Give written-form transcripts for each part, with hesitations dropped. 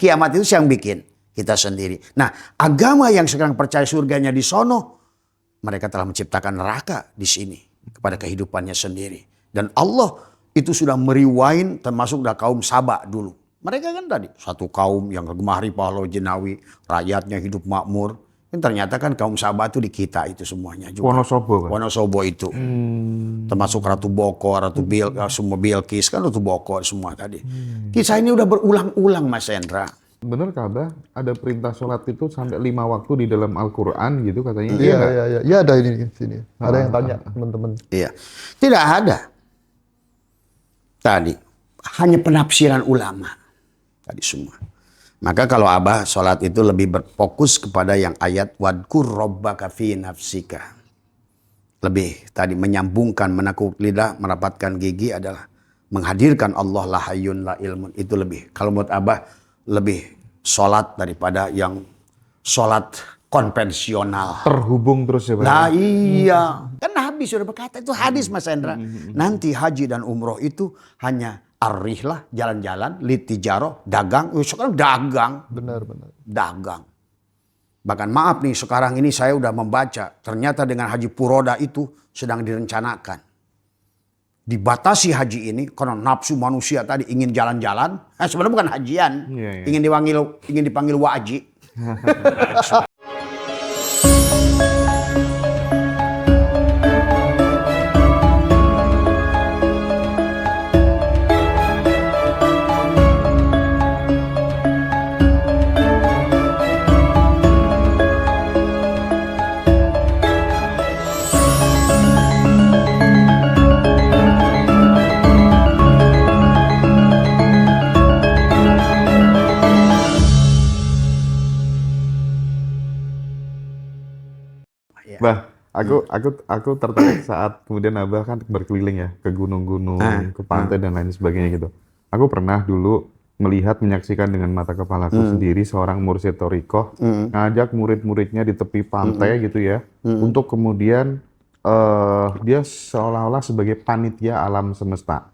Kiamat itu siapa yang bikin? Kita sendiri. Nah, agama yang sekarang percaya surganya di sono, mereka telah menciptakan neraka di sini kepada kehidupannya sendiri. Dan Allah itu sudah meriwain termasuk dari kaum Saba dulu. Mereka kan tadi satu kaum yang gemari pahlawan jenawi, rakyatnya hidup makmur. Dan ternyata kan kaum Saba itu di kita itu semuanya juga. Wonosobo, Pak. Wonosobo itu. Termasuk Ratu Boko, semua Bilqis kan Ratu Boko semua tadi. Kisah ini udah berulang-ulang Mas Hendra. Bener Abah, ada perintah sholat itu sampai 5 waktu di dalam Al-Quran gitu katanya. Iya, nggak? iya, iya. Iya, ada ini di sini. Ada yang tanya teman-teman. Iya. Tidak ada. Tadi hanya penafsiran ulama. Tadi semua. Maka kalau Abah sholat itu lebih berfokus kepada yang ayat wadkur rabbaka fi nafsika. Lebih tadi menyambungkan, menekuk lidah, merapatkan gigi adalah menghadirkan Allah la hayyun la ilmun. Itu lebih. Kalau menurut Abah lebih sholat daripada yang sholat konvensional. Terhubung terus ya Pak. Nah iya. Kan Nabi sudah berkata, itu hadis Mas Hendra. Nanti haji dan umroh itu hanya ar-rihlah, jalan-jalan, litijaroh, dagang. Sekarang dagang. Benar, benar. Dagang. Bahkan maaf nih, sekarang ini saya udah membaca. Ternyata dengan haji Puroda itu sedang direncanakan. Dibatasi haji ini karena nafsu manusia tadi ingin jalan-jalan. Sebenarnya bukan hajian. Iya. Ingin dipanggil wajib. Bah, aku tertarik saat kemudian Abah kan berkeliling ya ke gunung-gunung, ke pantai dan lain sebagainya gitu. Aku pernah dulu menyaksikan dengan mata kepalaku sendiri seorang mursyid thariqah ngajak murid-muridnya di tepi pantai gitu ya, untuk kemudian dia seolah-olah sebagai panitia alam semesta.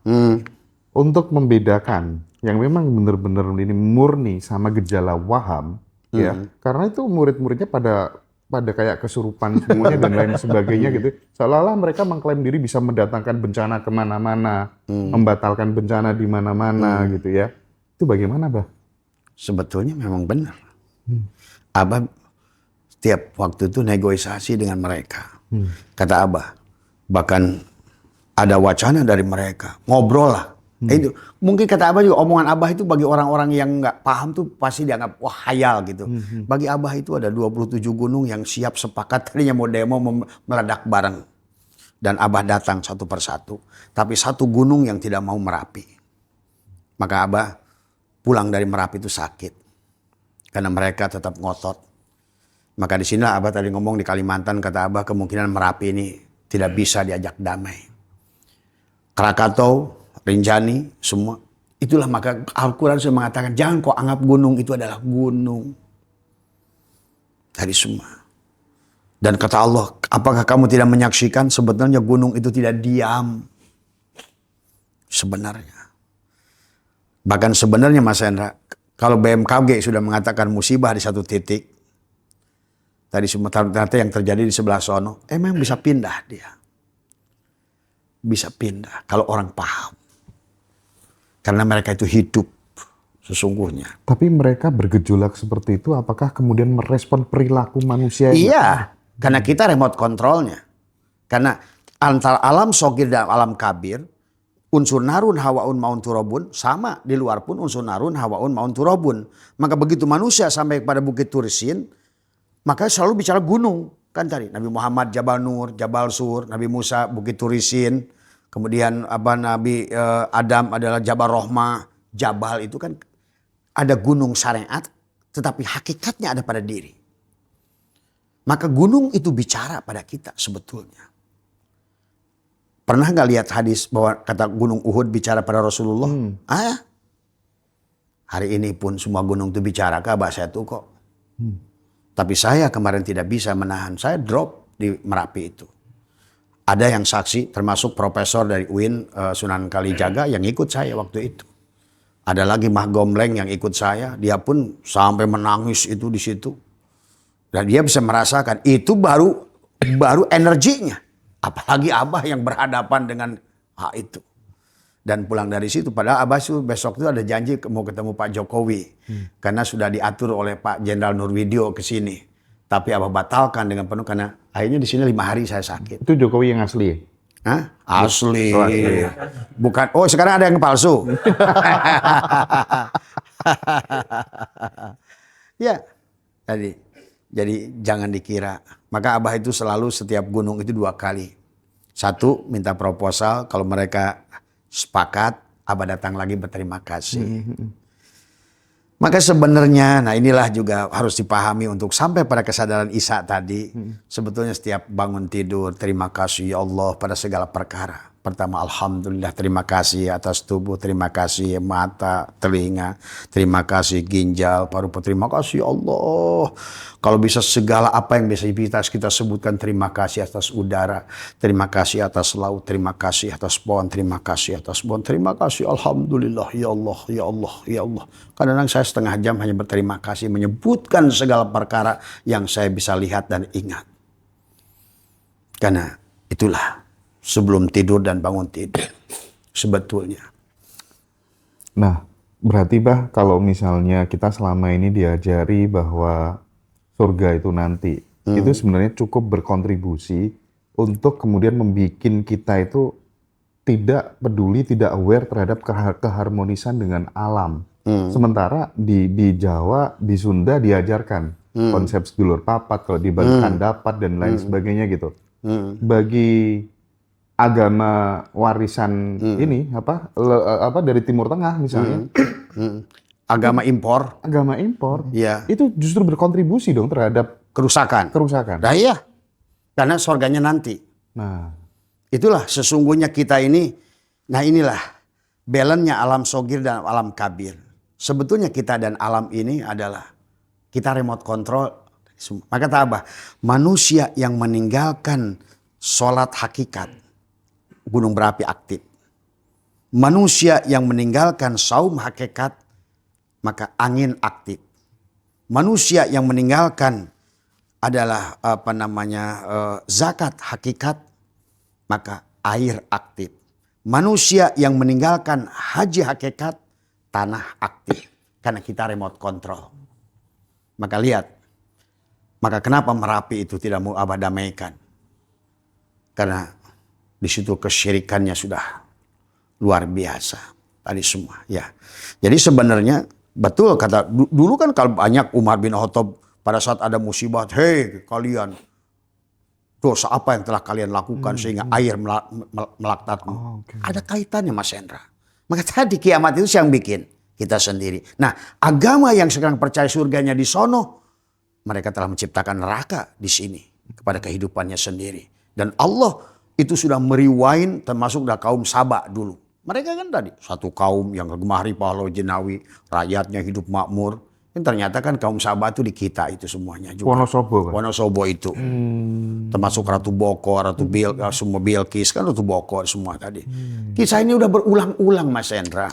Untuk membedakan yang memang benar-benar ini murni sama gejala waham ya, karena itu murid-muridnya pada kayak kesurupan semuanya dan lain sebagainya gitu. Seolah-olah mereka mengklaim diri bisa mendatangkan bencana kemana-mana, membatalkan bencana di mana-mana gitu ya. Itu bagaimana, Bah? Sebetulnya memang benar. Abah setiap waktu itu negosiasi dengan mereka. Kata Abah, bahkan ada wacana dari mereka, ngobrol lah. Itu mungkin kata Abah juga omongan Abah itu bagi orang-orang yang nggak paham tuh pasti dianggap wah hayal gitu. Bagi Abah itu ada 27 gunung yang siap sepakat tadinya mau demo meledak bareng. Dan Abah datang satu persatu. Tapi satu gunung yang tidak mau Merapi. Maka Abah pulang dari Merapi itu sakit. Karena mereka tetap ngotot. Maka di sinilah Abah tadi ngomong di Kalimantan, kata Abah kemungkinan Merapi ini tidak bisa diajak damai. Krakatau, Rinjani, semua. Itulah maka Al-Quran sudah mengatakan jangan kau anggap gunung itu adalah gunung. Tadi semua. Dan kata Allah, apakah kamu tidak menyaksikan sebetulnya gunung itu tidak diam. Sebenarnya. Bahkan sebenarnya Mas Hendra, kalau BMKG sudah mengatakan musibah di satu titik, tadi semua ternyata yang terjadi di sebelah sono, memang bisa pindah dia. Bisa pindah kalau orang paham. Karena mereka itu hidup sesungguhnya. Tapi mereka bergejolak seperti itu, apakah kemudian merespon perilaku manusia? Iya, karena kita remote kontrolnya. Karena antara alam sogir dan alam kabir, unsur narun hawaun maun turobun, sama di luar pun unsur narun hawaun maun turobun. Maka begitu manusia sampai kepada Bukit Turisin, maka selalu bicara gunung. Kan tadi Nabi Muhammad Jabal Nur, Jabal Sur, Nabi Musa Bukit Turisin. Kemudian Nabi Adam adalah Jabal Rohmah. Jabal itu kan ada gunung syariat, tetapi hakikatnya ada pada diri. Maka gunung itu bicara pada kita sebetulnya. Pernah nggak lihat hadis bahwa kata gunung Uhud bicara pada Rasulullah? Hari ini pun semua gunung itu bicara ke Abah saya tuh kok. Tapi saya kemarin tidak bisa menahan. Saya drop di Merapi itu. Ada yang saksi termasuk profesor dari UIN Sunan Kalijaga yang ikut saya waktu itu. Ada lagi Mah Gomleng yang ikut saya, dia pun sampai menangis itu di situ. Dan dia bisa merasakan itu baru energinya. Apalagi Abah yang berhadapan dengan hal itu. Dan pulang dari situ, padahal Abah itu besok itu ada janji mau ketemu Pak Jokowi. Karena sudah diatur oleh Pak Jenderal Nurwidio ke sini. Tapi Abah batalkan dengan penuh karena akhirnya di sini 5 hari saya sakit. Itu Jokowi yang asli ya? Hah? Asli. Oh, asli. Bukan. Oh, sekarang ada yang palsu. Ya. Jadi jangan dikira. Maka Abah itu selalu setiap gunung itu 2 kali. 1 minta proposal, kalau mereka sepakat, Abah datang lagi berterima kasih. Maka sebenarnya, nah inilah juga harus dipahami untuk sampai pada kesadaran Isa tadi. Sebetulnya setiap bangun tidur, terima kasih ya Allah pada segala perkara. Pertama, alhamdulillah, terima kasih atas tubuh, terima kasih mata, telinga, terima kasih ginjal, paru-paru, terima kasih ya Allah. Kalau bisa segala apa yang bisa kita sebutkan, terima kasih atas udara, terima kasih atas laut, terima kasih atas pohon, terima kasih atas pohon, terima kasih, alhamdulillah, ya Allah, ya Allah, ya Allah. Kadang-kadang saya setengah jam hanya berterima kasih, menyebutkan segala perkara yang saya bisa lihat dan ingat. Karena itulah sebelum tidur dan bangun tidur sebetulnya. Nah, berarti Bah, kalau misalnya kita selama ini diajari bahwa surga itu nanti, itu sebenarnya cukup berkontribusi untuk kemudian membuat kita itu tidak peduli, tidak aware terhadap keharmonisan dengan alam. Sementara di Jawa, di Sunda diajarkan konsep sedulur papat, kalau dibalikan dapat dan lain sebagainya gitu. Bagi agama warisan ini apa dari Timur Tengah misalnya, Agama impor, ya, itu justru berkontribusi dong terhadap kerusakan. kerusakan. Nah iya, karena surganya nanti. Nah, Itulah sesungguhnya kita ini. Nah inilah balance-nya alam sogir dan alam kabir. Sebetulnya kita dan alam ini adalah kita remote control. Maka kata Abah, manusia yang meninggalkan sholat hakikat, gunung berapi aktif. Manusia yang meninggalkan saum hakikat, maka angin aktif. Manusia yang meninggalkan adalah zakat hakikat, maka air aktif. Manusia yang meninggalkan haji hakikat, tanah aktif. Karena kita remote control. Maka lihat, maka kenapa Merapi itu tidak mau Abah damaikan? Karena di situ kesyirikannya sudah luar biasa tadi semua. Ya, jadi sebenarnya betul kata dulu kan kalau banyak Umar bin Khattab pada saat ada musibah, hei kalian, dosa apa yang telah kalian lakukan sehingga air melaktatmu. Ada kaitannya Mas Hendra. Maka tadi kiamat itu yang bikin kita sendiri. Nah, agama yang sekarang percaya surganya di sono, mereka telah menciptakan neraka di sini kepada kehidupannya sendiri. Dan Allah itu sudah merewind termasuk dari kaum Saba dulu. Mereka kan tadi satu kaum yang gemari pahlawan Jenawi, rakyatnya hidup makmur. Yang ternyata kan kaum Saba itu di kita itu semuanya juga. Wonosobo kan? Wonosobo itu. Termasuk Ratu Boko, semua Bilqis kan Ratu Boko semua tadi. Kisah ini udah berulang-ulang Mas Hendra.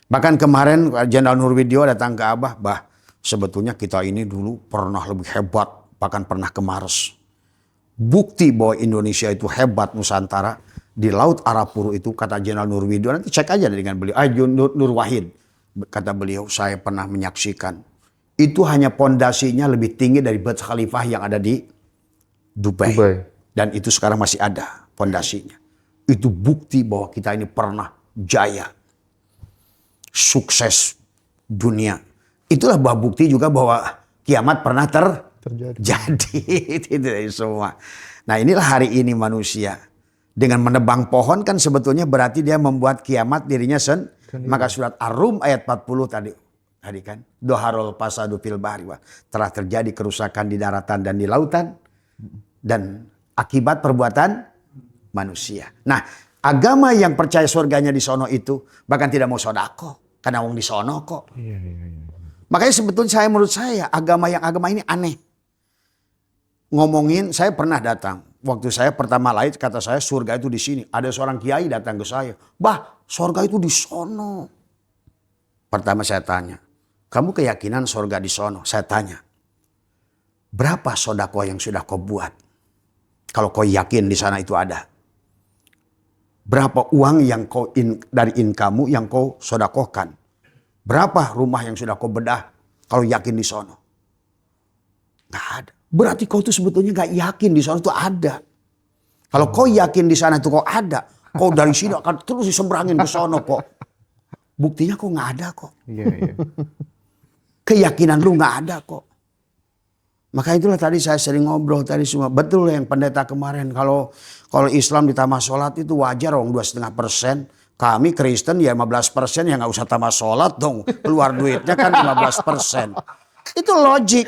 Bahkan kemarin Jenderal Nurwidio datang ke Abah, Bah, sebetulnya kita ini dulu pernah lebih hebat, bahkan pernah ke Mars. Bukti bahwa Indonesia itu hebat Nusantara di Laut Arafuru itu kata Jenderal Nurwidio, nanti cek aja dengan beliau, Nur Wahid. Kata beliau, saya pernah menyaksikan. Itu hanya pondasinya lebih tinggi dari Burj Khalifah yang ada di Dubai. Dan itu sekarang masih ada pondasinya. Itu bukti bahwa kita ini pernah jaya. Sukses dunia. Itulah bukti juga bahwa kiamat pernah terjadi. Itu dari semua. Nah inilah hari ini manusia. Dengan menebang pohon kan sebetulnya berarti dia membuat kiamat dirinya Maka surat Ar-Rum ayat 40 tadi kan. Doharul fasadu fil bahri. Telah terjadi kerusakan di daratan dan di lautan. Dan akibat perbuatan manusia. Nah agama yang percaya surganya di sono itu bahkan tidak mau sodako. Karena wong di sono kok. Iya. Makanya sebetulnya menurut saya agama ini aneh. Ngomongin, saya pernah datang. Waktu saya pertama lahir kata saya surga itu di sini. Ada seorang kiai datang ke saya. Bah, surga itu di sono. Pertama saya tanya, kamu keyakinan surga di sono? Saya tanya, berapa sedekah yang sudah kau buat? Kalau kau yakin di sana itu ada. Berapa uang yang kau dari income-mu yang kau sedekahkan? Berapa rumah yang sudah kau bedah kalau yakin di sono? Nggak ada. Berarti kau tuh sebetulnya nggak yakin di sono itu ada. Kalau kau yakin di sana itu kau ada, kau dari sini akan terus diseberangin ke sono kok. Buktinya kok nggak ada kok. Iya. Keyakinan lu nggak ada kok. Maka itulah tadi saya sering ngobrol tadi semua. Betul yang pendeta kemarin. Kalau Islam ditambah sholat itu wajar dong 2,5%. Kami Kristen ya 15% ya nggak usah tambah sholat dong. Keluar duitnya kan 15%. Itu logik.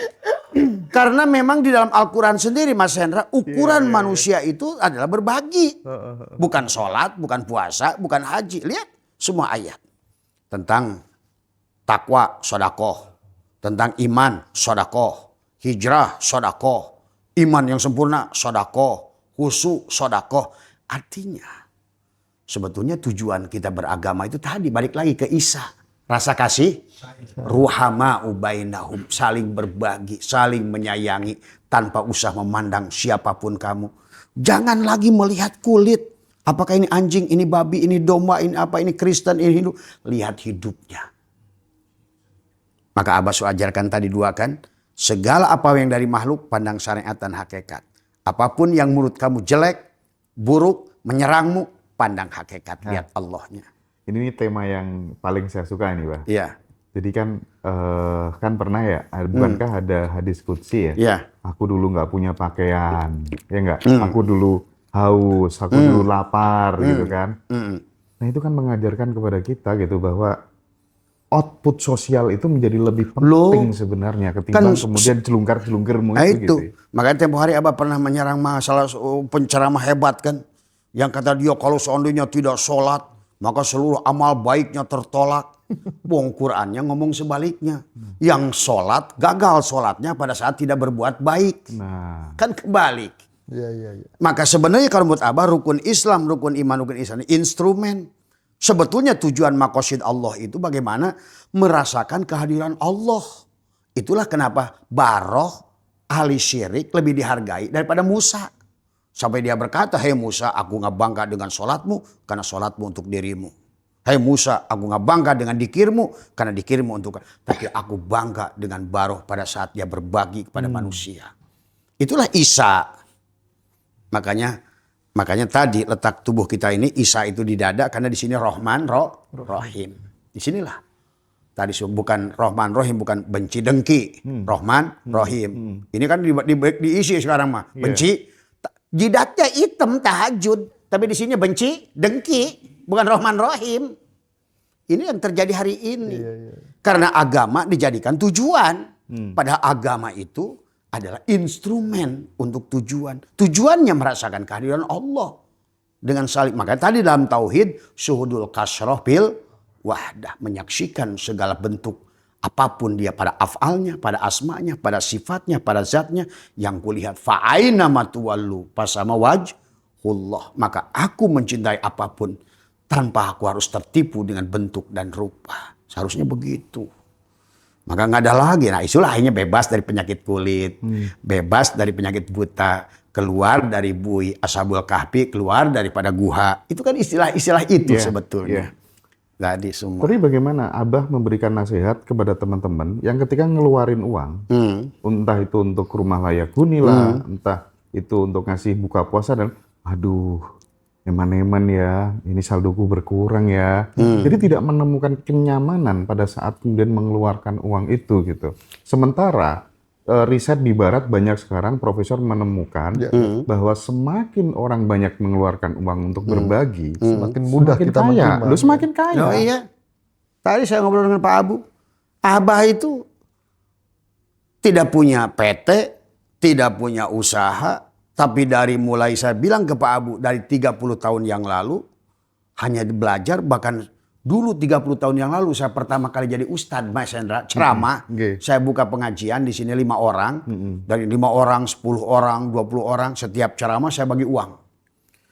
Karena memang di dalam Al-Quran sendiri Mas Hendra. Ukuran manusia itu adalah berbagi. Bukan sholat, bukan puasa, bukan haji. Lihat semua ayat. Tentang takwa, sodakoh. Tentang iman, sodakoh. Hijrah, sodakoh. Iman yang sempurna, sodakoh. Khusyuk, sodakoh. Artinya sebetulnya tujuan kita beragama itu tadi balik lagi ke Isa. Rasa kasih. Ruhama ubainahum. Saling berbagi, saling menyayangi. Tanpa usah memandang siapapun kamu. Jangan lagi melihat kulit. Apakah ini anjing, ini babi, ini domba, ini apa, ini Kristen, ini Hindu. Lihat hidupnya. Maka Abah ajarkan tadi dua kan. Segala apa yang dari makhluk pandang syariat dan hakikat. Apapun yang menurut kamu jelek, buruk, menyerangmu, pandang hakikat. Lihat Allahnya. Ini tema yang paling saya suka ini, Pak. Iya. Jadi kan pernah ya, bukankah ada hadis qudsi ya? Iya. Aku dulu nggak punya pakaian, ya nggak? Aku dulu haus, aku dulu lapar, gitu kan? Nah itu kan mengajarkan kepada kita gitu bahwa output sosial itu menjadi lebih penting sebenarnya ketimbang kemudian celungkar-celungkermu itu. Gitu. Makanya tempo hari Abah pernah menyerang masalah penceramah hebat kan. Yang kata dia kalau seandainya tidak sholat, maka seluruh amal baiknya tertolak. Wong Qur'annya ngomong sebaliknya. Yang sholat, gagal sholatnya pada saat tidak berbuat baik. Nah. Kan kebalik. Iya. Maka sebenarnya kalau menurut Abah rukun Islam, rukun iman, rukun ihsan instrumen. Sebetulnya tujuan maqasid Allah itu bagaimana merasakan kehadiran Allah. Itulah kenapa Baroh ahli syirik lebih dihargai daripada Musa. Sampai dia berkata, hei Musa, aku gak bangga dengan sholatmu karena sholatmu untuk dirimu. Hei Musa, aku gak bangga dengan dikirmu karena dikirmu untuk. Tapi aku bangga dengan Baroh pada saat dia berbagi kepada manusia. Itulah Isa. Makanya tadi letak tubuh kita ini Isa itu di dada karena di sini Rahman, Rahim. Di sinilah. Tadi bukan Rahman, Rahim, bukan benci dengki. Rahman, Rahim. Ini kan diisi sekarang mah. Benci. Jidatnya hitam tahajud. Tapi di sini benci, dengki. Bukan Rahman, Rahim. Ini yang terjadi hari ini. Iya. Karena agama dijadikan tujuan. Padahal agama itu adalah instrumen untuk tujuan. Tujuannya merasakan kehadiran Allah. Dengan saling. Makanya tadi dalam tauhid. Syuhudul kasroh bil wahdah. Menyaksikan segala bentuk. Apapun dia pada af'alnya, pada asma'nya, pada sifatnya, pada zatnya. Yang kulihat. Fa'aina matuwallu. Pasama wajhullah. Maka aku mencintai apapun. Tanpa aku harus tertipu dengan bentuk dan rupa. Seharusnya begitu. Maka nggak ada lagi. Nah itulah akhirnya bebas dari penyakit kulit. Bebas dari penyakit buta. Keluar dari bui Ashabul Kahfi. Keluar daripada guha. Itu kan istilah-istilah itu sebetulnya. Tadi semua. Tapi bagaimana Abah memberikan nasihat kepada teman-teman yang ketika ngeluarin uang. Entah itu untuk rumah layak huni lah. Entah itu untuk ngasih buka puasa. Dan aduh. Eman-eman ya, ini saldoku berkurang ya. Jadi tidak menemukan kenyamanan pada saat kemudian mengeluarkan uang itu gitu. Sementara riset di barat banyak sekarang profesor menemukan bahwa semakin orang banyak mengeluarkan uang untuk berbagi, semakin mudah kita menerima. Lu semakin kaya. Oh iya. Tadi saya ngobrol dengan Pak Abu. Abah itu tidak punya PT, tidak punya usaha. Tapi dari mulai saya bilang ke Pak Abu dari 30 tahun yang lalu hanya belajar, bahkan dulu 30 tahun yang lalu saya pertama kali jadi Ustadz Mas Hendra ceramah. Saya buka pengajian di sini 5 orang. Dari 5 orang, 10 orang, 20 orang setiap ceramah saya bagi uang.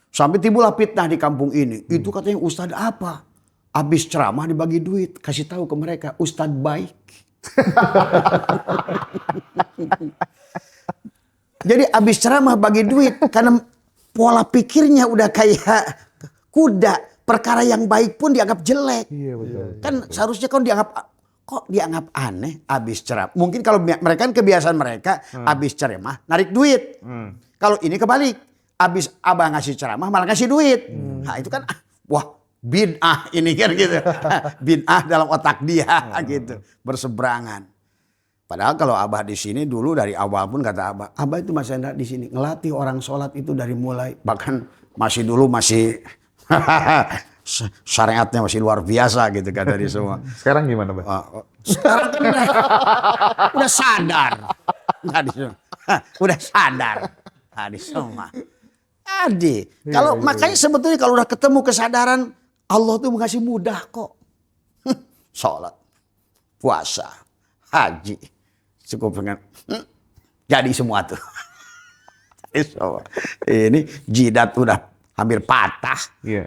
Sampai timbullah fitnah di kampung ini. Itu katanya Ustadz apa? Habis ceramah dibagi duit, kasih tahu ke mereka, Ustadz baik. Jadi habis ceramah bagi duit karena pola pikirnya udah kayak kuda. Perkara yang baik pun dianggap jelek. Iya betul. Kan seharusnya kan dianggap aneh habis ceramah. Mungkin kalau mereka kan kebiasaan mereka habis ceramah narik duit. Kalau ini kebalik. Habis abah ngasih ceramah malah ngasih duit. Nah itu kan wah bid'ah ini kan gitu. Bid'ah dalam otak dia gitu. Berseberangan. Padahal kalau abah di sini dulu dari awal pun kata abah itu Mas Hendra di sini ngelatih orang sholat itu dari mulai. Bahkan masih syariatnya masih luar biasa gitu kan dari semua. Sekarang gimana, Bang? Sekarang kan udah sadar. Udah sadar. Tadi semua. Jadi, kalau makanya sebetulnya kalau udah ketemu kesadaran Allah tuh ngasih mudah kok. Sholat, puasa, haji. Cukup dengan jadi semua tuh. Ini jidat udah hampir patah.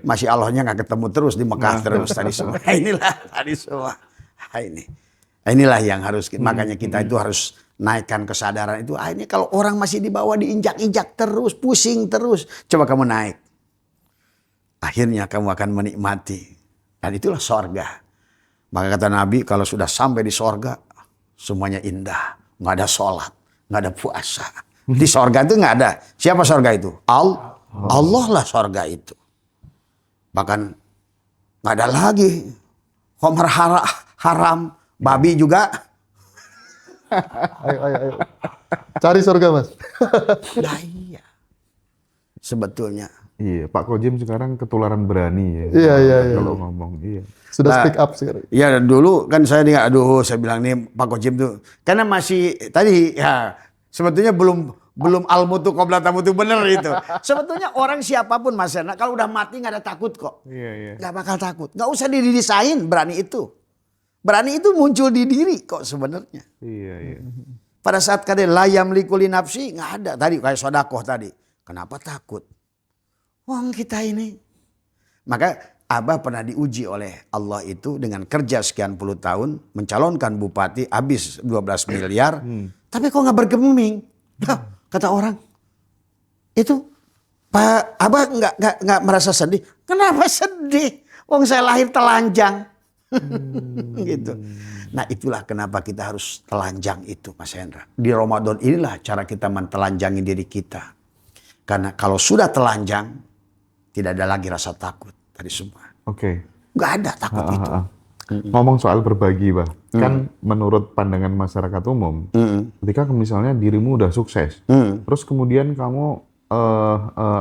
Masih Allahnya nggak ketemu terus di Mekah terus tadi semua. Inilah tadi semua. Inilah yang harus makanya kita itu harus naikkan kesadaran itu. Ini kalau orang masih di bawah diinjak-injak terus, pusing terus, coba kamu naik. Akhirnya kamu akan menikmati. Dan itulah sorga. Maka kata Nabi kalau sudah sampai di sorga semuanya indah, nggak ada sholat, nggak ada puasa. Di sorga itu nggak ada. Siapa sorga itu? Allah lah sorga itu. Bahkan nggak ada lagi khamr haram, babi juga. Ayo. Cari surga, Mas. Nah iya. Sebetulnya. Iya, Pak Kojem sekarang ketularan berani ya. Iya. Kalau ngomong, iya. Sudah speak up sekarang. Iya dulu kan saya saya bilang nih Pak Kojem tuh. Karena masih tadi ya sebetulnya belum al-mutu qabla tamutu bener itu. Sebetulnya orang siapapun Mas Hendra kalau udah mati nggak ada takut kok. Iya. Nggak bakal takut. Nggak usah didesain berani itu. Berani itu muncul di diri kok sebenarnya. Iya. Pada saat kalian la yamliku li nafsi nggak ada tadi kayak sodakoh tadi. Kenapa takut? Wong kita ini. Maka Abah pernah diuji oleh Allah itu dengan kerja sekian puluh tahun mencalonkan bupati habis 12 miliar. Tapi kok nggak bergeming? Kata orang itu Pak Abah nggak merasa sedih. Kenapa sedih? Wong saya lahir telanjang. Gitu. Nah itulah kenapa kita harus telanjang itu Mas Hendra. Di Ramadan inilah cara kita mentelanjangi diri kita. Karena kalau sudah telanjang tidak ada lagi rasa takut tadi semua. Oke. Nggak ada takut itu. Ngomong soal berbagi, Bah. Kan menurut pandangan masyarakat umum, ketika misalnya dirimu udah sukses, terus kemudian kamu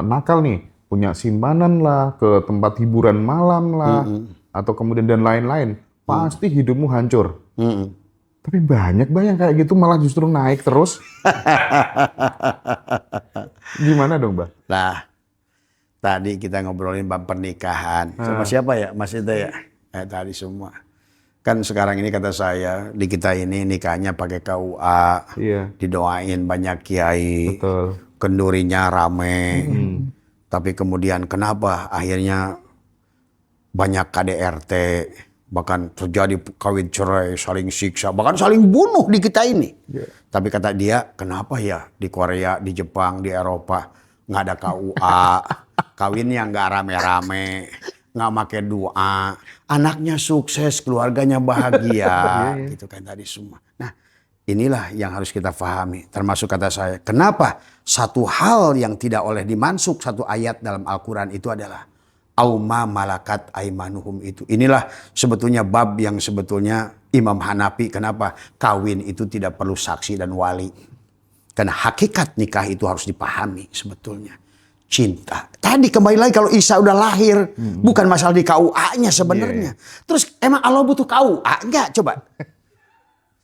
nakal nih, punya simpanan lah, ke tempat hiburan malam lah, atau kemudian dan lain-lain, pasti hidupmu hancur. Tapi banyak Bah yang kayak gitu malah justru naik terus. Gimana dong, Bah? Nah, tadi kita ngobrolin bab pernikahan. Sama siapa ya? Mas itu ya? Tadi semua. Kan sekarang ini kata saya, di kita ini nikahnya pakai KUA. Iya. Didoain banyak kiai. Betul. Kendurinya rame. Tapi kemudian kenapa akhirnya banyak KDRT. Bahkan terjadi kawin cerai, saling siksa. Bahkan saling bunuh di kita ini. Tapi kata dia, kenapa ya di Korea, di Jepang, di Eropa nggak ada KUA. Kawinnya nggak rame-rame, nggak pakai doa, anaknya sukses, keluarganya bahagia, gitu kan tadi semua. Nah, inilah yang harus kita pahami. Termasuk kata saya, kenapa satu hal yang tidak oleh dimansuk satu ayat dalam Al-Quran itu adalah auma malakat aimanuhum itu. Inilah sebetulnya bab yang sebetulnya Imam Hanafi kenapa kawin itu tidak perlu saksi dan wali. Karena hakikat nikah itu harus dipahami sebetulnya. Cinta. Tadi kembali lagi kalau Isa udah lahir. Bukan masalah di KUA-nya sebenarnya. Terus emang Allah butuh KUA? Enggak, coba.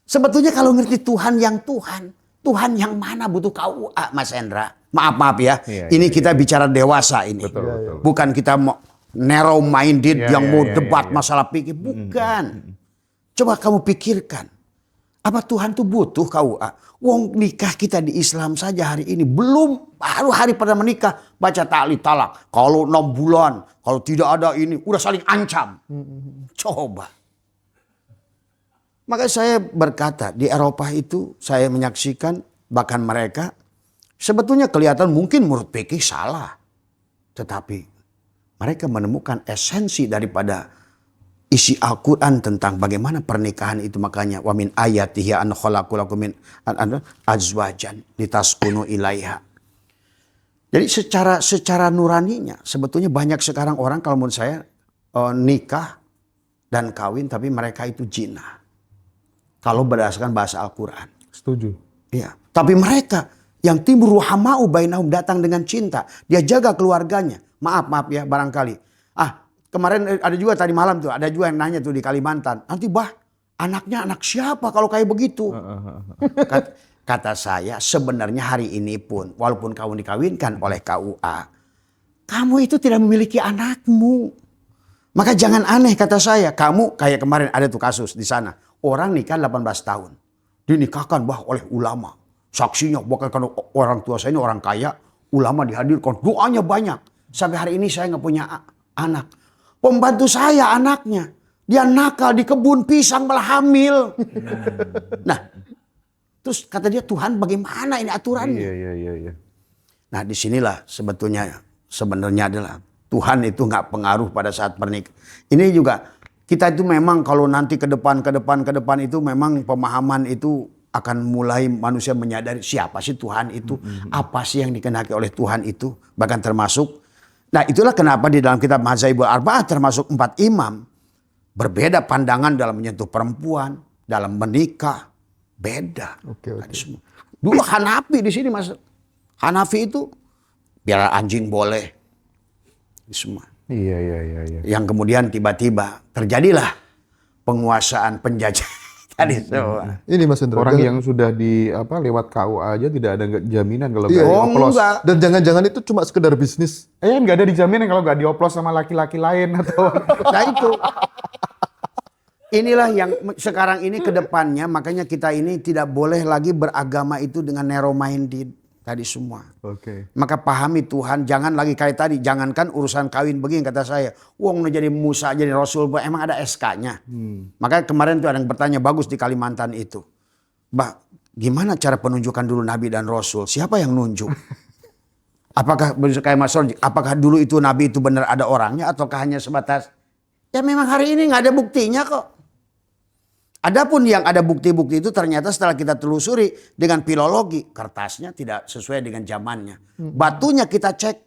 Sebetulnya kalau ngerti Tuhan yang Tuhan. Tuhan yang mana butuh KUA Mas Hendra? Maaf ya. Ini kita bicara dewasa ini. Betul. Bukan kita mau narrow minded yang mau debat masalah pikir. Bukan. Coba kamu pikirkan. Apa Tuhan tuh butuh KUA? Wong nikah kita di Islam saja hari ini belum, baru hari pada menikah baca ta'li talak. Kalau 6 bulan, kalau tidak ada ini udah saling ancam. Coba. Maka saya berkata di Eropa itu saya menyaksikan bahkan mereka sebetulnya kelihatan mungkin menurut fikih salah. Tetapi mereka menemukan esensi daripada isi Al-Quran tentang bagaimana pernikahan itu. Makanya wa min ayatihi an khalaqalakum min azwajan litaskunu ilaiha. Jadi secara nuraninya sebetulnya banyak sekarang orang kalau menurut saya nikah dan kawin tapi mereka itu zina. Kalau berdasarkan bahasa Al-Quran. Setuju. Iya. Tapi mereka yang timbul ruhamau bainahum datang dengan cinta. Dia jaga keluarganya. Maaf ya barangkali. Kemarin ada juga tadi malam tuh, ada juga yang nanya tuh di Kalimantan. Nanti anaknya anak siapa kalau kayak begitu? Kata saya sebenarnya hari ini pun walaupun kamu dikawinkan oleh KUA. Kamu itu tidak memiliki anakmu. Maka jangan aneh kata saya. Kamu kayak kemarin ada tuh kasus di sana. Orang nikah 18 tahun. Dinikahkan oleh ulama. Saksinya bahkan karena orang tua saya ini orang kaya. Ulama dihadirkan. Doanya banyak. Sampai hari ini saya nggak punya anak. Pembantu saya anaknya. Dia nakal di kebun pisang malah hamil. Nah. Terus kata dia Tuhan bagaimana ini aturannya. Iya. Nah disinilah sebenarnya adalah. Tuhan itu nggak pengaruh pada saat pernikahan. Ini juga kita itu memang kalau nanti ke depan itu memang pemahaman itu akan mulai manusia menyadari siapa sih Tuhan itu. Apa sih yang dikehendaki oleh Tuhan itu. Bahkan termasuk. Nah itulah kenapa di dalam kitab Mazhabul Arba'ah termasuk 4 imam. Berbeda pandangan dalam menyentuh perempuan. Dalam menikah. Beda. Oke. Dulu Hanafi di sini Mas. Hanafi itu biar anjing boleh. Semua. Iya. Yang kemudian tiba-tiba terjadilah penguasaan penjajah tadi semua. Ini Mas Hendra. Orang yang sudah lewat KUA aja tidak ada jaminan kalau Iya. nggak dioplos. Enggak. Dan jangan-jangan itu cuma sekedar bisnis. Nggak ada dijaminan kalau nggak dioplos sama laki-laki lain atau. Nah itu. Inilah yang sekarang ini ke depannya makanya kita ini tidak boleh lagi beragama itu dengan narrow minded tadi semua. Oke. Maka pahami Tuhan, jangan lagi kayak tadi, jangankan urusan kawin begini kata saya. Wong udah jadi Musa, jadi Rasul, emang ada SK-nya. Maka kemarin tuh ada yang bertanya bagus di Kalimantan itu. Gimana cara penunjukan dulu Nabi dan Rasul? Siapa yang nunjuk? Apakah kayak Mas Roji, apakah dulu itu Nabi itu benar ada orangnya ataukah hanya sebatas? Ya memang hari ini nggak ada buktinya kok. Adapun yang ada bukti-bukti itu ternyata setelah kita telusuri dengan filologi, kertasnya tidak sesuai dengan zamannya. Batunya kita cek,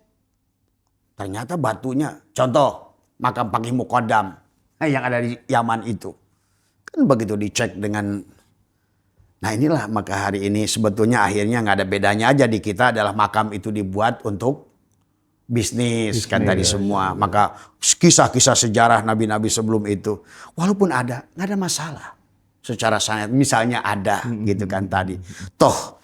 ternyata batunya, contoh makam Paqih Muqaddam yang ada di Yaman itu. Kan begitu dicek dengan, nah inilah maka hari ini sebetulnya akhirnya nggak ada bedanya aja di kita adalah makam itu dibuat untuk bisnis kan tadi semua. Maka kisah-kisah sejarah nabi-nabi sebelum itu, walaupun ada, nggak ada masalah. Secara sangat misalnya ada gitu kan tadi. Toh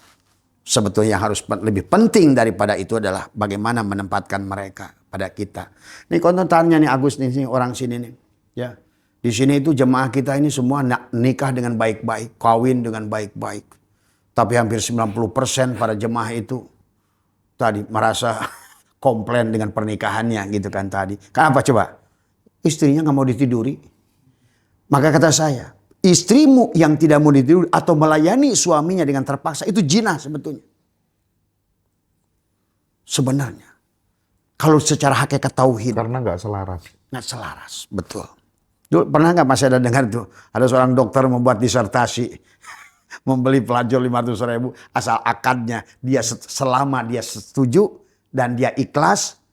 sebetulnya yang harus lebih penting daripada itu adalah bagaimana menempatkan mereka pada kita. Nih kontentannya nih Agus nih orang sini nih. Ya. Di sini itu jemaah kita ini semua nikah dengan baik-baik, kawin dengan baik-baik. Tapi hampir 90% para jemaah itu tadi merasa komplain dengan pernikahannya gitu kan tadi. Kenapa coba? Istrinya nggak mau ditiduri. Maka kata saya, istrimu yang tidak mau ditiduri atau melayani suaminya dengan terpaksa itu zina sebetulnya. Sebenarnya. Kalau secara hakikat tauhid. Karena nggak selaras. Nggak selaras, betul. Dulu, pernah nggak masih ada dengar tuh? Ada seorang dokter membuat disertasi. Membeli pelacur 500.000 asal akadnya. Dia selama dia setuju dan dia ikhlas.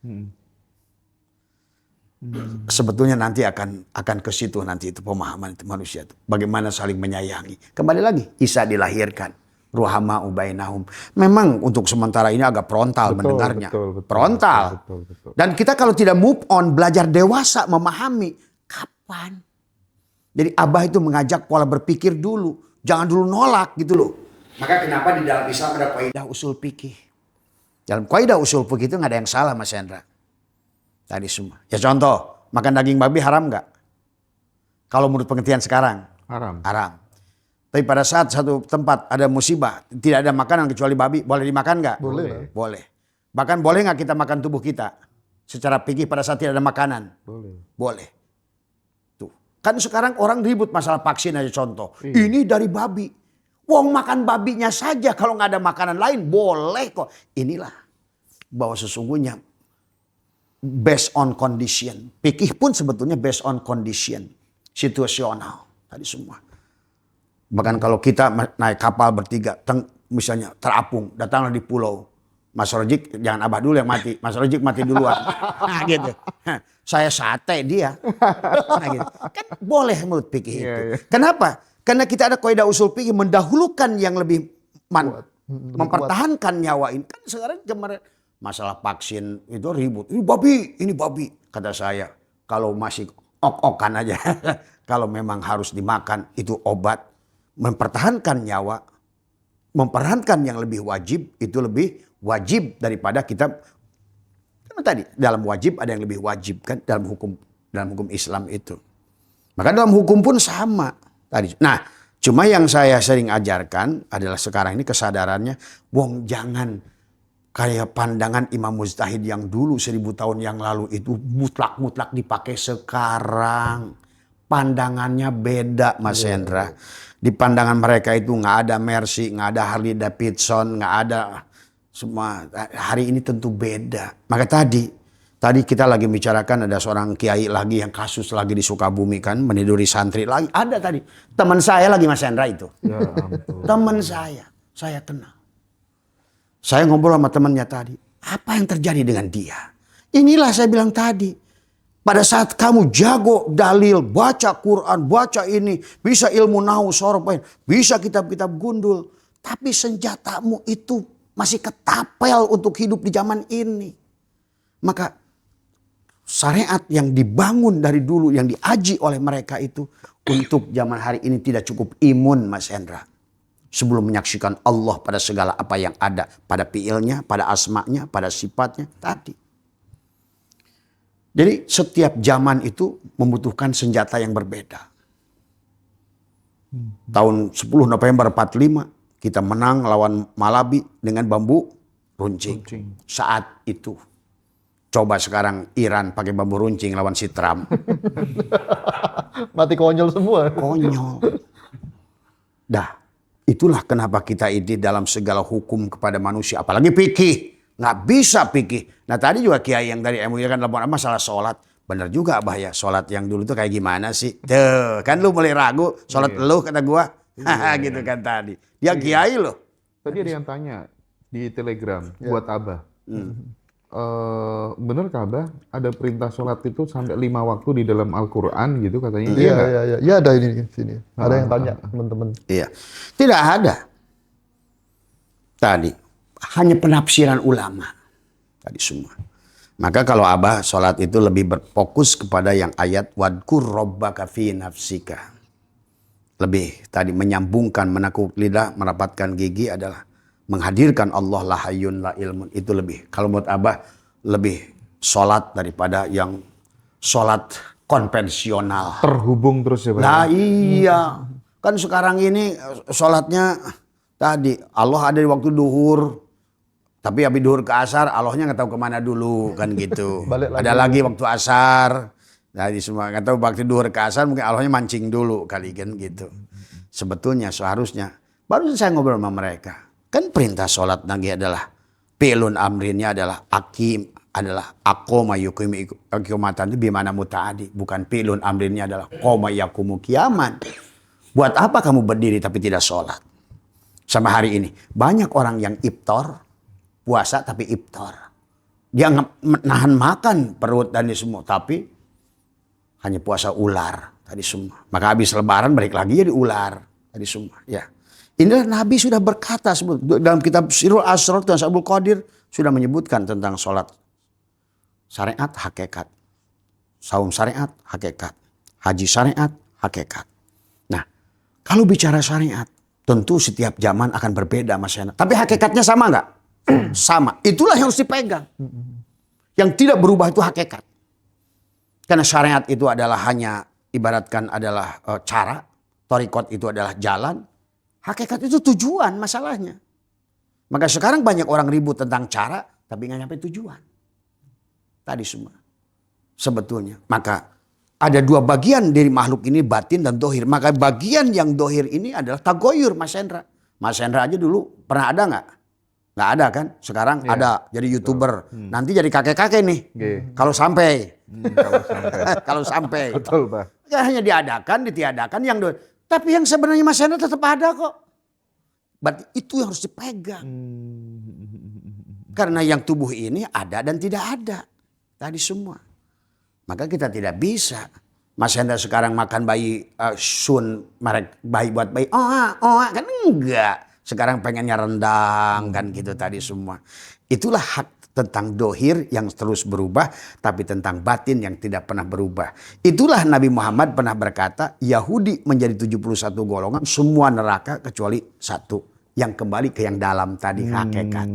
Sebetulnya nanti akan ke situ nanti itu pemahaman itu manusia itu. Bagaimana saling menyayangi. Kembali lagi, Isa dilahirkan. Ruhama ubainahum. Memang untuk sementara ini agak frontal mendengarnya. Betul, frontal. Betul. Dan kita kalau tidak move on, belajar dewasa, memahami. Kapan? Jadi Abah itu mengajak pola berpikir dulu. Jangan dulu nolak gitu loh. Maka kenapa di dalam Islam ada kaidah usul fikih. Dalam kaidah usul fikih itu nggak ada yang salah Mas Hendra. Tadi semua. Ya contoh, makan daging babi haram nggak? Kalau menurut pengertian sekarang? Haram. Haram. Tapi pada saat satu tempat ada musibah, tidak ada makanan kecuali babi, boleh dimakan nggak? Boleh. Boleh. Bahkan boleh nggak kita makan tubuh kita? Secara fikih pada saat tidak ada makanan? Boleh. Tuh. Kan sekarang orang ribut masalah vaksin aja contoh. Ini dari babi. Wong makan babinya saja kalau nggak ada makanan lain boleh kok. Inilah bahwa sesungguhnya based on condition. Fikih pun sebetulnya based on condition. Situasional. Tadi semua. Bahkan kalau kita naik kapal bertiga, misalnya terapung, datanglah di pulau. Mas Rojik, jangan Abah dulu yang mati. Mas Rojik mati duluan. Nah gitu. Saya sate dia. Nah, gitu. Kan boleh menurut fikih itu. Kenapa? Karena kita ada kaidah usul fikih mendahulukan yang lebih mempertahankan nyawa ini. Kan sekarang kemarin masalah vaksin itu ribut. Ini babi. Kata saya, kalau masih ok-okan aja. Kalau memang harus dimakan, itu obat. Mempertahankan nyawa. Mempertahankan yang lebih wajib, itu lebih wajib daripada kita. Karena tadi dalam wajib ada yang lebih wajib kan dalam hukum Islam itu. Maka dalam hukum pun sama tadi. Nah, cuma yang saya sering ajarkan adalah sekarang ini kesadarannya, wong jangan kayak pandangan Imam Mujtahid yang dulu 1000 tahun yang lalu itu mutlak dipakai sekarang. Pandangannya beda, Mas Hendra. Di pandangan mereka itu nggak ada Mercy, nggak ada Harley Davidson, nggak ada semua. Hari ini tentu beda. Maka tadi kita lagi bicarakan ada seorang kiai lagi yang kasus lagi di Sukabumi kan meniduri santri lagi. Ada tadi teman saya lagi Mas Hendra itu. Ya ampun. Teman saya kenal. Saya ngobrol sama temannya tadi. Apa yang terjadi dengan dia? Inilah saya bilang tadi. Pada saat kamu jago dalil, baca Quran, baca ini, bisa ilmu nahu, sorof, bisa kitab-kitab gundul. Tapi senjatamu itu masih ketapel untuk hidup di zaman ini. Maka syariat yang dibangun dari dulu, yang diaji oleh mereka itu untuk zaman hari ini tidak cukup imun, Mas Hendra. Sebelum menyaksikan Allah pada segala apa yang ada. Pada fiilnya, pada asma'nya, pada sifatnya tadi. Jadi setiap zaman itu membutuhkan senjata yang berbeda. Tahun 10 November 45 kita menang lawan Malabi dengan bambu runcing. Saat itu. Coba sekarang Iran pakai bambu runcing lawan si Trump. Mati konyol semua. Konyol. Dah, itulah kenapa kita ini dalam segala hukum kepada manusia. Apalagi fikih. Nggak bisa fikih. Nah tadi juga kiai yang dari MUI kan laporan masalah sholat. Bener juga Abah ya. Sholat yang dulu tuh kayak gimana sih? Tuh kan lu mulai ragu. Sholat lu kata gua. Gitu kan tadi. Dia kiai loh. Tadi ada yang tanya di Telegram buat Abah. Bener kah Abah ada perintah sholat itu sampai 5 waktu di dalam Al-Quran gitu katanya? Iya. Iya ada ini di sini. Ada yang tanya teman-teman. Iya. Tidak ada. Tadi. Hanya penafsiran ulama. Tadi semua. Maka kalau Abah sholat itu lebih berfokus kepada yang ayat wadkur rabbaka fi nafsika. Lebih tadi menyambungkan, menakuk lidah, merapatkan gigi adalah menghadirkan Allah la hayyun la ilmun. Itu lebih. Kalau menurut Abah lebih sholat daripada yang sholat konvensional. Terhubung terus ya Pak? Nah iya. Kan sekarang ini sholatnya tadi Allah ada di waktu duhur. Tapi habis duhur ke asar, Allahnya nggak tahu kemana dulu kan gitu. Ada lagi waktu asar, jadi semua nggak tahu waktu duhur ke asar mungkin Allahnya mancing dulu kali kan gitu. Sebetulnya seharusnya baru saya ngobrol sama mereka, kan perintah sholat lagi adalah pilun amrinnya adalah akim adalah akoma yukimi akomatan itu bimana mutaadi, bukan pilun amrinnya adalah koma yakumu kiaman. Buat apa kamu berdiri tapi tidak sholat? Sama hari ini banyak orang yang iftar puasa tapi iftar. Dia nahan makan perut dan semua. Tapi hanya puasa ular tadi semua. Maka habis lebaran balik lagi jadi ular tadi semua. Ya. Inilah Nabi sudah berkata dalam kitab Sirul Asrar dan Sabul Qadir sudah menyebutkan tentang sholat. Syariat hakikat. Saum syariat hakikat. Haji syariat hakikat. Nah kalau bicara syariat tentu setiap zaman akan berbeda Mas Yana. Tapi hakikatnya sama nggak? Sama. Itulah yang harus dipegang. Yang tidak berubah itu hakikat. Karena syariat itu adalah hanya ibaratkan adalah cara. Thariqat itu adalah jalan. Hakikat itu tujuan masalahnya. Maka sekarang banyak orang ribut tentang cara tapi nggak nyampe tujuan. Tadi semua. Sebetulnya. Maka ada dua bagian dari makhluk ini, batin dan dohir. Maka bagian yang dohir ini adalah tagoyur, Mas Hendra. Mas Hendra aja dulu pernah ada nggak? Nggak ada kan? Sekarang ada jadi YouTuber. Nanti jadi kakek-kakek nih. Kalau sampai. Kalau sampai. Betul, Pak. Ya, hanya diadakan, ditiadakan yang tapi yang sebenarnya Mas Hendra tetap ada kok. Berarti itu yang harus dipegang. Karena yang tubuh ini ada dan tidak ada. Tadi semua. Maka kita tidak bisa. Mas Hendra sekarang makan bayi sun, bayi buat bayi. Kan enggak. Sekarang pengennya rendang kan gitu tadi semua. Itulah hak tentang dohir yang terus berubah. Tapi tentang batin yang tidak pernah berubah. Itulah Nabi Muhammad pernah berkata. Yahudi menjadi 71 golongan. Semua neraka kecuali satu. Yang kembali ke yang dalam tadi hakikat.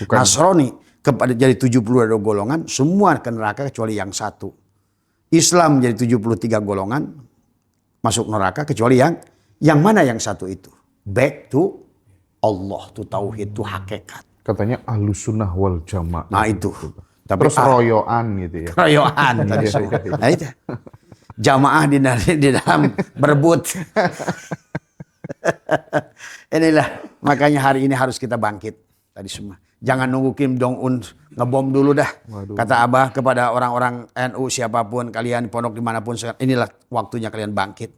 Nasrani kepada jadi 72 golongan. Semua ke neraka kecuali yang satu. Islam jadi 73 golongan. Masuk neraka kecuali yang mana yang satu itu. Back to Allah, to tauhid, to hakikat. Katanya ahlus sunnah wal jamaah. Nah itu. Tapi terus royoan gitu ya. Royoan tadi semua. Nah itu. Jamaah di dalam berebut. Inilah makanya hari ini harus kita bangkit tadi semua. Jangan nunggu Kim Jong Un ngebom dulu dah. Waduh. Kata Abah kepada orang-orang NU siapapun kalian pondok dimanapun, inilah waktunya kalian bangkit.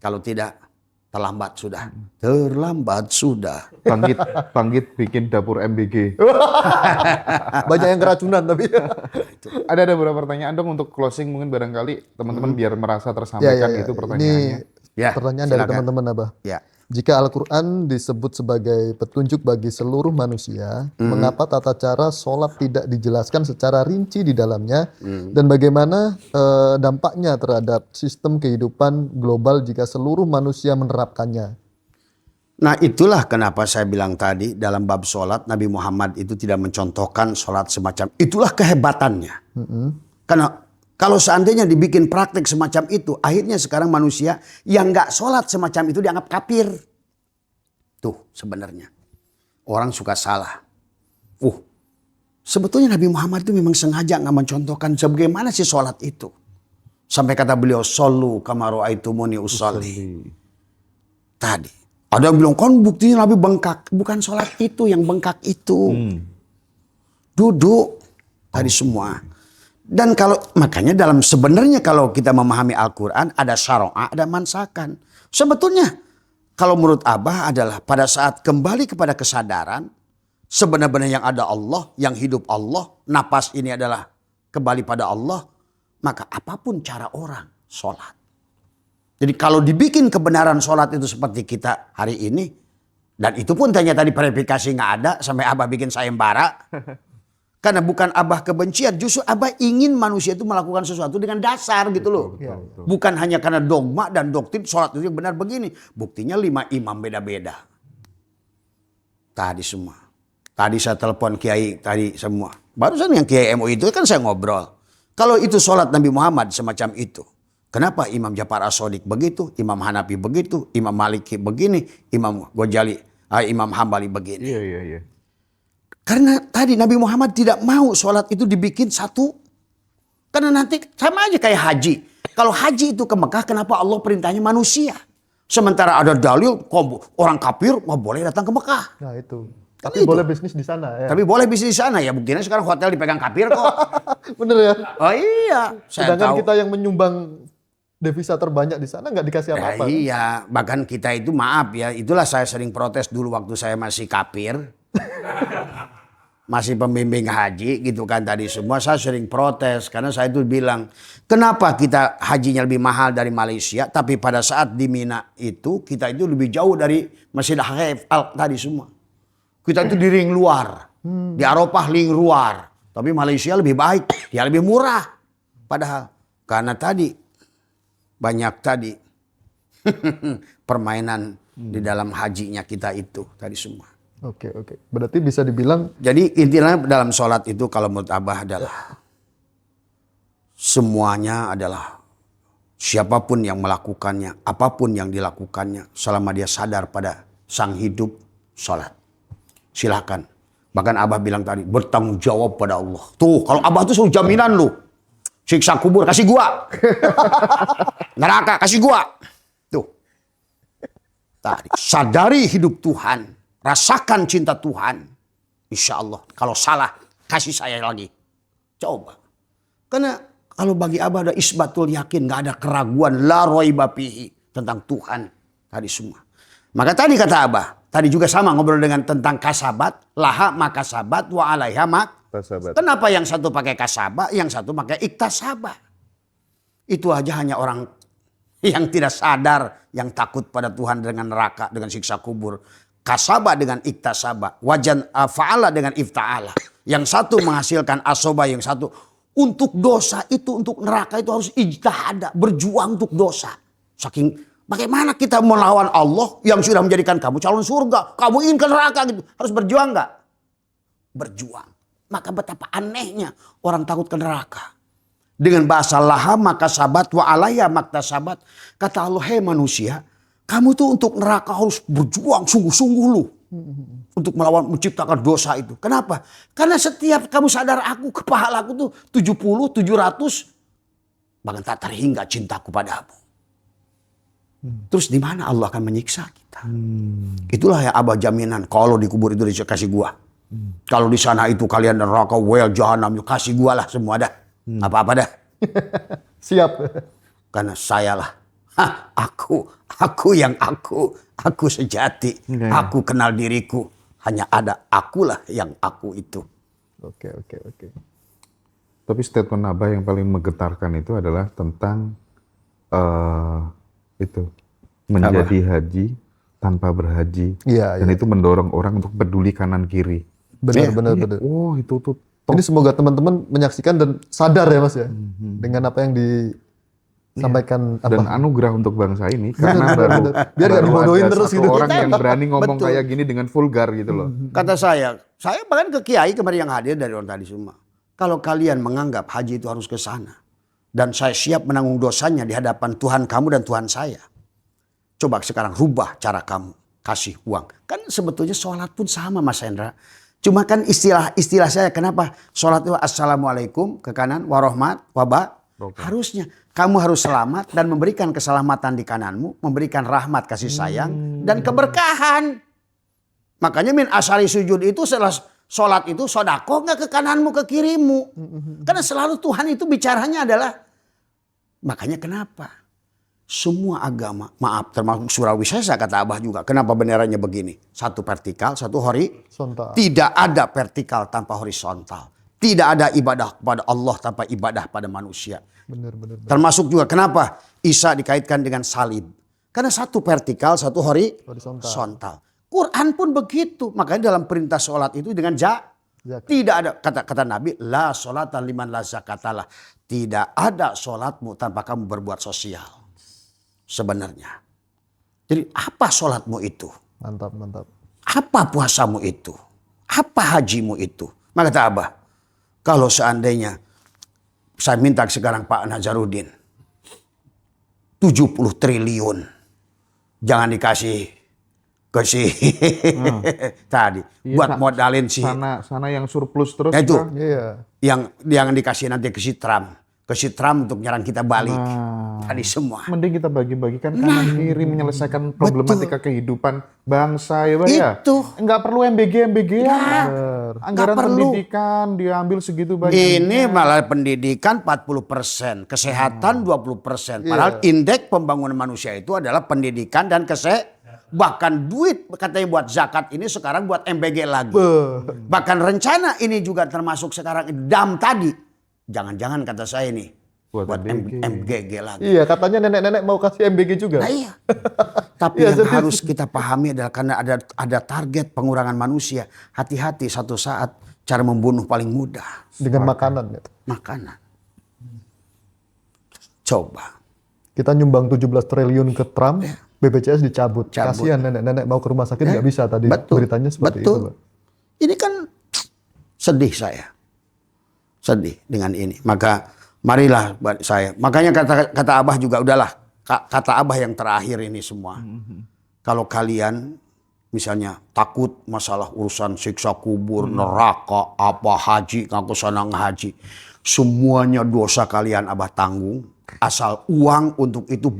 Kalau tidak terlambat sudah. Terlambat sudah. Bangkit bikin dapur MBG. Banyak yang keracunan tapi. Ada beberapa pertanyaan dong untuk closing mungkin barangkali teman-teman biar merasa tersampaikan itu pertanyaannya. Ini pertanyaan dari teman-teman Abah. Ya. Jika Al-Quran disebut sebagai petunjuk bagi seluruh manusia, mengapa tata cara sholat tidak dijelaskan secara rinci di dalamnya, dan bagaimana dampaknya terhadap sistem kehidupan global jika seluruh manusia menerapkannya? Nah itulah kenapa saya bilang tadi dalam bab sholat Nabi Muhammad itu tidak mencontohkan sholat semacam itulah kehebatannya. Karena kalau seandainya dibikin praktek semacam itu, akhirnya sekarang manusia yang nggak sholat semacam itu dianggap kafir. Tuh sebenarnya. Orang suka salah. Sebetulnya Nabi Muhammad itu memang sengaja nggak mencontohkan sebagaimana sih sholat itu. Sampai kata beliau, "Shollu kama ra'aitumuni usolli." Tadi. Ada yang bilang, kan buktinya Nabi bengkak. Bukan sholat itu yang bengkak itu. Duduk. Tadi semua. Dan kalau makanya sebenarnya kalau kita memahami Al-Quran ada syara'a, ada mansakan. Sebetulnya kalau menurut Abah adalah pada saat kembali kepada kesadaran sebenarnya yang ada Allah, yang hidup Allah, napas ini adalah kembali pada Allah, maka apapun cara orang sholat. Jadi kalau dibikin kebenaran sholat itu seperti kita hari ini, dan itu pun ternyata di verifikasi nggak ada sampai Abah bikin sayembara. Karena bukan Abah kebencian, justru Abah ingin manusia itu melakukan sesuatu dengan dasar gitu loh. Betul. Bukan hanya karena dogma dan doktrin sholat itu benar begini. Buktinya 5 imam beda-beda. Tadi semua. Tadi saya telepon Kiai tadi semua. Barusan yang Kiai MUI itu kan saya ngobrol. Kalau itu sholat Nabi Muhammad semacam itu. Kenapa Imam Ja'far As-Shadiq begitu, Imam Hanafi begitu, Imam Maliki begini, Imam Ghazali, Imam Hambali begini. Iya. Karena tadi Nabi Muhammad tidak mau sholat itu dibikin satu. Karena nanti sama aja kayak haji. Kalau haji itu ke Mekah, kenapa Allah perintahnya manusia? Sementara ada dalil orang kafir mau boleh datang ke Mekah. Nah itu. Kan Tapi itu. boleh bisnis di sana ya. Tapi boleh bisnis di sana ya. Buktinya sekarang hotel dipegang kafir kok. Bener ya. Oh iya. Sedangkan kita yang menyumbang devisa terbanyak di sana nggak dikasih apa-apa. Iya. Bahkan kita itu maaf ya. Itulah saya sering protes dulu waktu saya masih kafir. Masih pembimbing haji gitu kan tadi semua, saya sering protes karena saya itu bilang kenapa kita hajinya lebih mahal dari Malaysia tapi pada saat di Mina itu kita itu lebih jauh dari Masjid Al tadi semua. Kita itu di ring luar, di Arafah ring luar, tapi Malaysia lebih baik, dia lebih murah. Padahal karena tadi banyak tadi permainan di dalam hajinya kita itu tadi semua. Oke. Berarti bisa dibilang. Jadi intinya dalam sholat itu kalau menurut Abah adalah semuanya adalah siapapun yang melakukannya, apapun yang dilakukannya, selama dia sadar pada sang hidup sholat. Silakan. Bahkan Abah bilang tadi, bertanggung jawab pada Allah. Tuh, kalau Abah tuh selalu jaminan lu. Siksa kubur, kasih gua. Neraka, kasih gua. Tuh. Tadi, sadari hidup Tuhan. Rasakan cinta Tuhan. Insya Allah, kalau salah, kasih saya lagi. Coba. Karena kalau bagi Abah ada isbatul yakin, gak ada keraguan, la roiba fihi, tentang Tuhan. Tadi semua. Maka tadi kata Abah, tadi juga sama ngobrol dengan tentang kasabat, laha makasabat wa alaiha Tasabat. Kenapa yang satu pakai kasabah, yang satu pakai iktasabah? Itu aja hanya orang yang tidak sadar, yang takut pada Tuhan dengan neraka, dengan siksa kubur. Kasabah dengan iktasabah, wajan fa'ala dengan ifta'ala. Yang satu menghasilkan asoba, yang satu untuk dosa itu, untuk neraka itu harus ijtihada, berjuang untuk dosa. Saking bagaimana kita melawan Allah yang sudah menjadikan kamu calon surga, kamu ingin ke neraka gitu, harus berjuang nggak? Berjuang. Maka betapa anehnya orang takut ke neraka. Dengan bahasa laha maka sabat wa alaya maktasabat. Kata Allah, hei manusia, kamu tuh untuk neraka harus berjuang sungguh-sungguh lu. Untuk melawan, menciptakan dosa itu. Kenapa? Karena setiap kamu sadar aku, kepalaku tuh 70, 700. Bahkan tak terhingga cintaku padamu. Terus di mana Allah akan menyiksa kita? Itulah yang Abah jaminan. Kalau di kubur itu dikasih gua. Kalau di sana itu kalian neraka, well jahanam, kasih gua lah semua dah. Apa-apa dah. Siap. Karena sayalah. Aku yang aku sejati. Aku kenal diriku. Hanya ada akulah yang aku itu. Oke. Tapi statement Abah yang paling menggetarkan itu adalah tentang itu menjadi haji tanpa berhaji. Dan itu mendorong orang untuk peduli kanan kiri. Benar. Oh, itu tuh. Ini semoga teman-teman menyaksikan dan sadar ya Mas ya. Dengan apa yang disampaikan Dan Abah. anugerah untuk bangsa ini. Karena baru Biar gak dibodohin terus satu gitu. orang yang berani ngomong Betul. kayak gini dengan vulgar gitu loh. Kata saya bahkan ke kiai kemarin yang hadir dari orang tadi semua. Kalau kalian menganggap haji itu harus ke sana. Dan saya siap menanggung dosanya di hadapan Tuhan kamu dan Tuhan saya. Coba sekarang rubah cara kamu. Kasih uang. Kan sebetulnya sholat pun sama Mas Hendra. Cuma kan istilah saya kenapa sholat itu assalamualaikum ke kanan warahmat wabah. Harusnya kamu harus selamat dan memberikan keselamatan di kananmu. Memberikan rahmat kasih sayang dan keberkahan. Makanya min asari sujud itu setelah sholat itu sodako nggak ke kananmu ke kirimu. Karena selalu Tuhan itu bicaranya adalah. Makanya kenapa? Semua agama, maaf termasuk Surawisesa kata Abah juga. Kenapa benderanya begini? Satu vertikal, satu horizontal. Tidak ada vertikal tanpa horizontal. Tidak ada ibadah kepada Allah tanpa ibadah pada manusia. Benar. Termasuk juga kenapa Isa dikaitkan dengan salib. Karena satu vertikal, satu horizontal. Quran pun begitu. Makanya dalam perintah sholat itu dengan zakat. Tidak ada kata Nabi la sholata liman la zakatalah. Tidak ada sholatmu tanpa kamu berbuat sosial. Sebenarnya. Jadi apa sholatmu itu? Mantap. Apa puasamu itu? Apa hajimu itu? Maka kata Abah, kalau seandainya saya minta sekarang Pak Nazarudin 70 triliun. Jangan dikasih tadi buat modalin sih. Sana yang surplus terus. Nah, itu. Iya. Yang dikasih nanti ke Sitram untuk nyerang kita balik. Tadi semua. Mending kita bagi-bagikan kanan kiri menyelesaikan problematika kehidupan bangsa ya Pak ya. Itu. Enggak perlu MBG ya. Anggaran perlu. pendidikan diambil segitu banyak. Ini malah pendidikan 40%, kesehatan 20%. Padahal indeks pembangunan manusia itu adalah pendidikan dan bahkan duit katanya buat zakat ini sekarang buat MBG lagi. Bahkan rencana ini juga termasuk sekarang dam tadi. Jangan-jangan kata saya nih buat MBG lagi. Iya, katanya nenek-nenek mau kasih MBG juga. Nah iya. Tapi yang harus kita pahami adalah karena ada target pengurangan manusia. Hati-hati satu saat cara membunuh paling mudah. Dengan makanan. Ya. Makanan. Coba. Kita nyumbang 17 triliun ke Trump, BPJS dicabut. Kasihan nenek-nenek mau ke rumah sakit nggak bisa tadi. Beritanya seperti itu. Pak. Ini kan sedih saya. Sedih dengan ini. Maka marilah saya. Makanya kata Abah juga udahlah. Kata Abah yang terakhir ini semua. Kalau kalian misalnya takut masalah urusan siksa kubur, neraka, apa haji, ngaku sana ngahaji. Semuanya dosa kalian Abah tanggung. Asal uang untuk itu,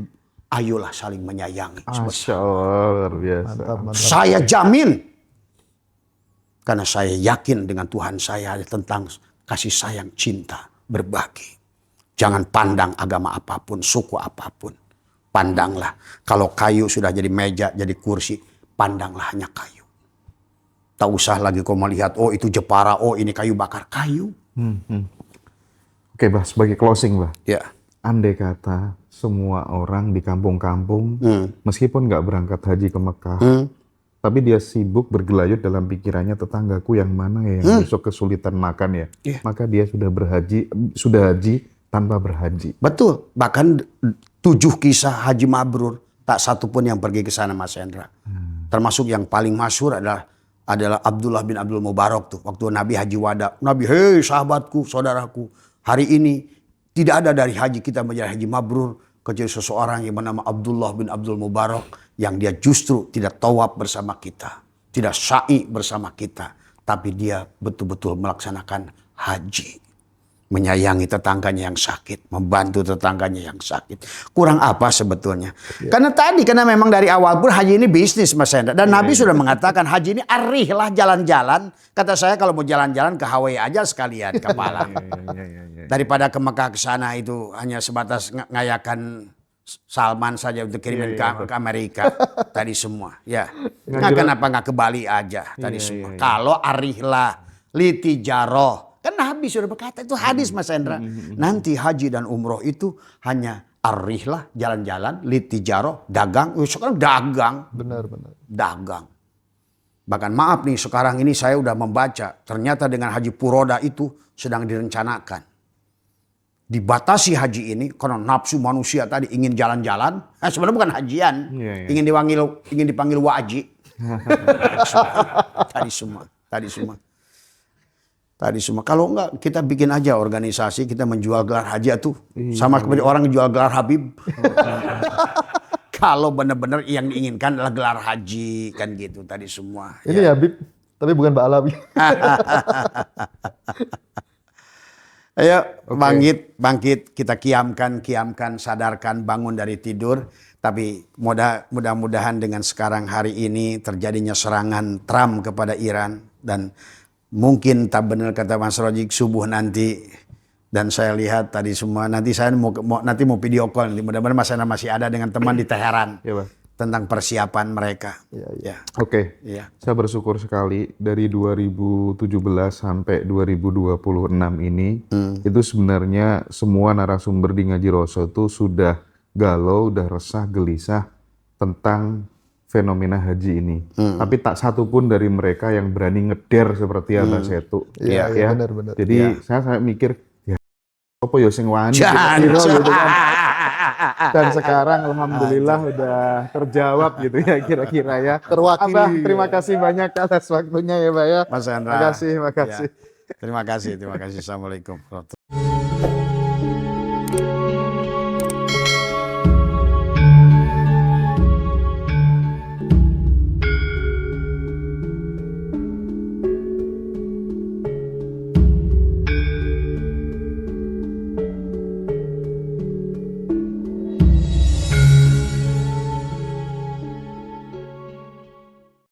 ayolah saling menyayangi. Masya Allah, luar biasa. Mantap, mantap. Saya jamin. Karena saya yakin dengan Tuhan saya tentang kasih sayang, cinta, berbagi. Jangan pandang agama apapun, suku apapun. Pandanglah. Kalau kayu sudah jadi meja, jadi kursi, pandanglah hanya kayu. Tak usah lagi kau melihat, oh itu Jepara, oh ini kayu bakar. Kayu. Oke, Bah, sebagai closing, Bah. Ya. Andai kata semua orang di kampung-kampung, meskipun nggak berangkat haji ke Mekah, tapi dia sibuk bergelayut dalam pikirannya tetanggaku yang mana ya yang besok kesulitan makan ya, maka dia sudah haji tanpa berhaji. Betul. Bahkan 7 kisah haji mabrur, tak satu pun yang pergi ke sana, Mas Hendra. Termasuk yang paling masyhur adalah Abdullah bin Abdul Mubarak tuh. Waktu Nabi haji wada. Nabi, hei sahabatku, saudaraku. Hari ini tidak ada dari haji kita menjadi haji mabrur kecuali seseorang yang bernama Abdullah bin Abdul Mubarak yang dia justru tidak tawaf bersama kita, tidak sa'i bersama kita, tapi dia betul-betul melaksanakan haji. Menyayangi tetangganya yang sakit, membantu tetangganya yang sakit. Kurang apa sebetulnya? Karena memang dari awal pun haji ini bisnis, Mas Hendra. Dan Nabi sudah mengatakan haji ini arih lah jalan-jalan. Kata saya kalau mau jalan-jalan ke Hawaii aja sekalian ke Malang. Daripada ke Mekah ke sana itu hanya sebatas ngayakan Salman saja untuk kirimin ke Amerika. Tadi semua. Ya. Nah, kenapa nggak ke Bali aja tadi semua? Kalau arih lah litijaroh. Kan Nabi sudah berkata, itu hadis Mas Hendra. Nanti haji dan umroh itu hanya arihlah, jalan-jalan, litijaroh, dagang. Sekarang dagang. Benar-benar. Dagang. Bahkan maaf nih, sekarang ini saya udah membaca. Ternyata dengan haji Puroda itu sedang direncanakan. Dibatasi haji ini karena nafsu manusia tadi ingin jalan-jalan. Sebenarnya bukan hajian. Ingin dipanggil waji. Tadi semua. Kalau enggak kita bikin aja organisasi, kita menjual gelar haji itu sama seperti orang jual gelar Habib. Kalau benar-benar yang diinginkan adalah gelar haji kan gitu tadi semua. Ini ya Habib, tapi bukan Mbak Alawi. Ayo bangkit, kita kiamkan, sadarkan, bangun dari tidur. Tapi mudah-mudahan dengan sekarang hari ini terjadinya serangan Trump kepada Iran dan mungkin tak benar kata Mas Rojik subuh nanti dan saya lihat tadi semua nanti saya mau video call nanti mudah-mudahan Mas Hendra masih ada dengan teman di Teheran tentang persiapan mereka. Oke. Saya bersyukur sekali dari 2017 sampai 2026 ini itu sebenarnya semua narasumber di Ngaji Roso itu sudah galau, udah resah, gelisah tentang fenomena haji ini. Tapi tak satu pun dari mereka yang berani ngeder seperti Abah Setu. Iya, benar-benar. Jadi saya mikir, ya apa ya sing wani gitu kan. Dan sekarang alhamdulillah udah terjawab gitu ya kira-kira ya. Terwakili. Abah, terima kasih banyak atas waktunya ya, Mbak ya. Mas Hendra. Terima kasih. Terima kasih. Assalamualaikum.